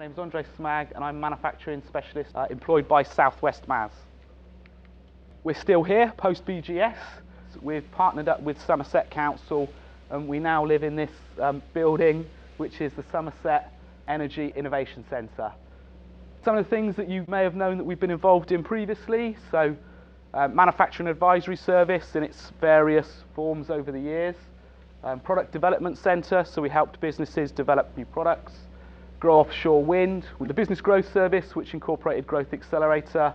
name is Aundre and I'm a manufacturing specialist employed by Southwest MAS. We're still here post BGS. We've partnered up with Somerset Council and we now live in this building which is the Somerset Energy Innovation Centre. Some of the things that you may have known that we've been involved in previously, so manufacturing advisory service in its various forms over the years, product development centre, so we helped businesses develop new products, grow offshore wind, with the business growth service which incorporated growth accelerator,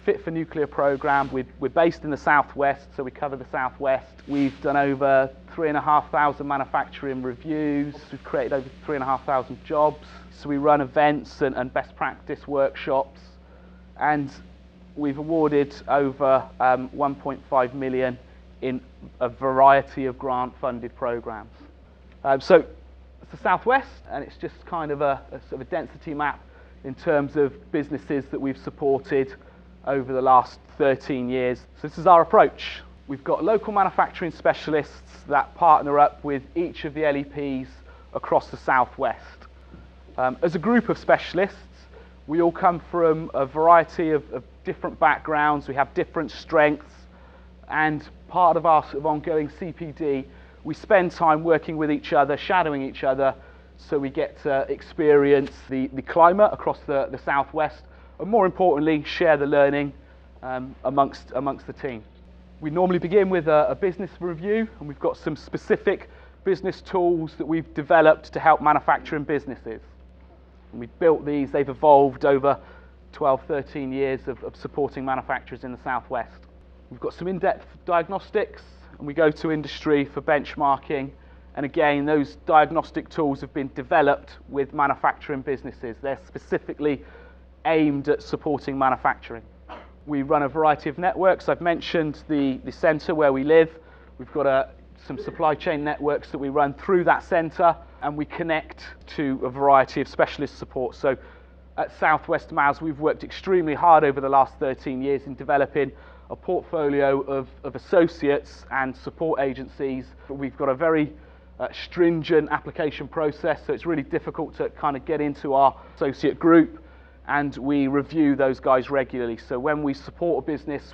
fit for nuclear programme. We're based in the southwest, so we cover the southwest. We've done over 3,500 manufacturing reviews. We've created over 3,500 jobs. So we run events and best practice workshops, and we've awarded over 1.5 million in a variety of grant-funded programmes. So it's the southwest, and it's just kind of a sort of a density map in terms of businesses that we've supported over the last 13 years. So this is our approach. We've got local manufacturing specialists that partner up with each of the LEPs across the southwest. As a group of specialists, we all come from a variety of different backgrounds. We have different strengths, and part of our sort of ongoing CPD, we spend time working with each other, shadowing each other, so we get to experience the climate across the southwest, and more importantly, share the learning amongst the team. We normally begin with a business review, and we've got some specific business tools that we've developed to help manufacturing businesses. And we've built these, they've evolved over 12, 13 years of supporting manufacturers in the southwest. We've got some in-depth diagnostics, and we go to industry for benchmarking. And again, those diagnostic tools have been developed with manufacturing businesses. They're specifically aimed at supporting manufacturing. We run a variety of networks. I've mentioned the centre where we live. We've got some supply chain networks that we run through that centre, and we connect to a variety of specialist support. So at Southwest MAS, we've worked extremely hard over the last 13 years in developing a portfolio of associates and support agencies. We've got a very stringent application process, so it's really difficult to kind of get into our associate group, and we review those guys regularly. So when we support a business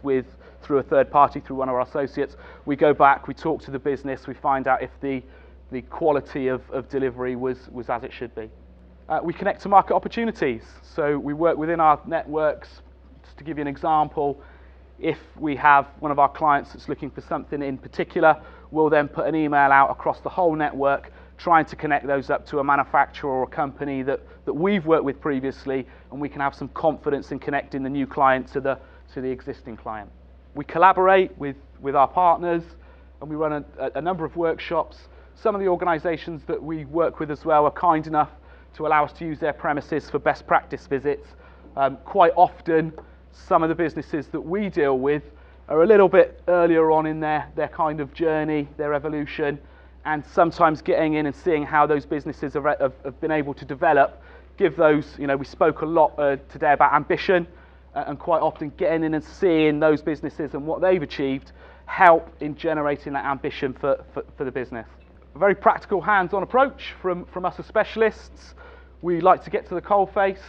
through a third party, through one of our associates, we go back, we talk to the business, we find out if the quality of delivery was as it should be. We connect to market opportunities, so we work within our networks. Just to give you an example, if we have one of our clients that's looking for something in particular, we'll then put an email out across the whole network trying to connect those up to a manufacturer or a company that we've worked with previously, and we can have some confidence in connecting the new client to the existing client. We collaborate with our partners, and we run a number of workshops. Some of the organisations that we work with as well are kind enough to allow us to use their premises for best practice visits. Quite often, some of the businesses that we deal with are a little bit earlier on in their kind of journey, their evolution, and sometimes getting in and seeing how those businesses have been able to develop, give those, we spoke a lot today about ambition, and quite often getting in and seeing those businesses and what they've achieved help in generating that ambition for the business. A very practical, hands-on approach from us as specialists. We like to get to the coalface,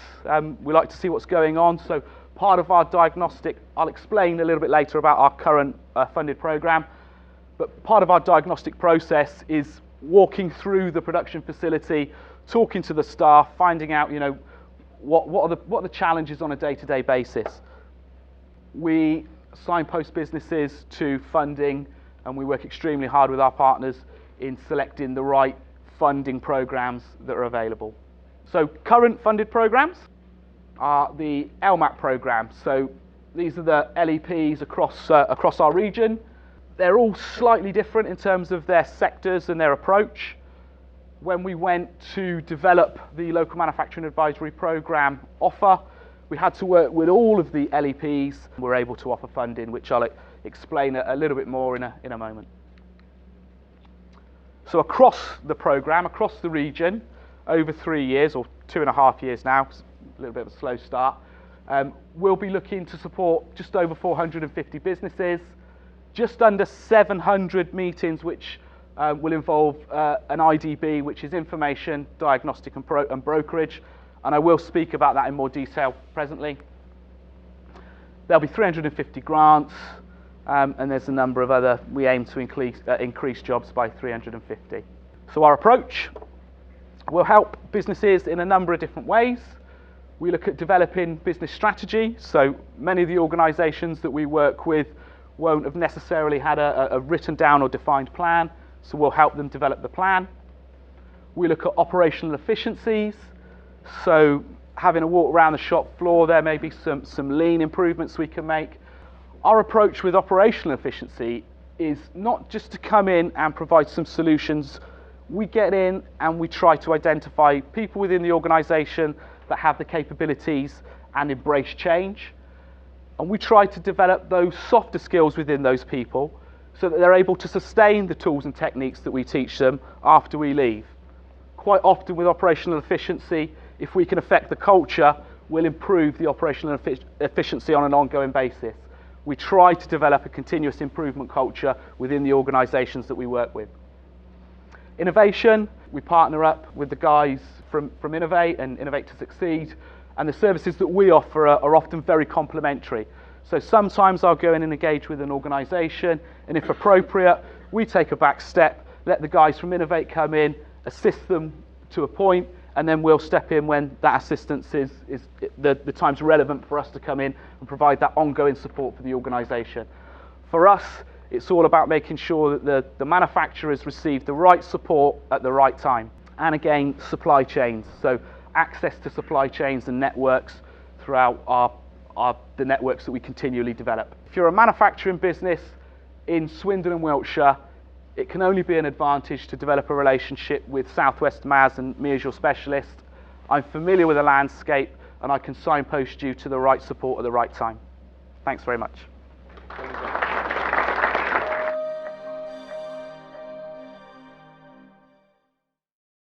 we like to see what's going on, so part of our diagnostic, I'll explain a little bit later about our current funded programme, but part of our diagnostic process is walking through the production facility, talking to the staff, finding out, what are the challenges on a day-to-day basis. We signpost businesses to funding, and we work extremely hard with our partners in selecting the right funding programmes that are available. So current funded programmes are the LMAP programme. So these are the LEPs across our region. They're all slightly different in terms of their sectors and their approach. When we went to develop the local manufacturing advisory programme offer, we had to work with all of the LEPs. We're able to offer funding, which I'll explain a little bit more in a moment. So across the programme, across the region, over 3 years, or 2.5 years now, a little bit of a slow start, we'll be looking to support just over 450 businesses, just under 700 meetings, which will involve an IDB, which is information, diagnostic and brokerage, and I will speak about that in more detail presently. There'll be 350 grants, and there's a number of other, we aim to increase jobs by 350. So our approach will help businesses in a number of different ways. We look at developing business strategy, so many of the organisations that we work with won't have necessarily had a written down or defined plan, so we'll help them develop the plan. We look at operational efficiencies, so having a walk around the shop floor, there may be some lean improvements we can make. Our approach with operational efficiency is not just to come in and provide some solutions. We get in and we try to identify people within the organisation that have the capabilities and embrace change. And we try to develop those softer skills within those people so that they're able to sustain the tools and techniques that we teach them after we leave. Quite often with operational efficiency, if we can affect the culture, we'll improve the operational efficiency on an ongoing basis. We try to develop a continuous improvement culture within the organisations that we work with. Innovation, we partner up with the guys from Innovate and Innovate to Succeed, and the services that we offer are often very complementary. So sometimes I'll go in and engage with an organisation, and if appropriate, we take a back step, let the guys from Innovate come in, assist them to a point, and then we'll step in when that assistance is the time's relevant for us to come in and provide that ongoing support for the organisation. For us, it's all about making sure that the manufacturers receive the right support at the right time. And again, supply chains, so access to supply chains and networks throughout the networks that we continually develop. If you're a manufacturing business in Swindon and Wiltshire, it can only be an advantage to develop a relationship with South West MAS and me as your specialist. I'm familiar with the landscape and I can signpost you to the right support at the right time. Thanks very much.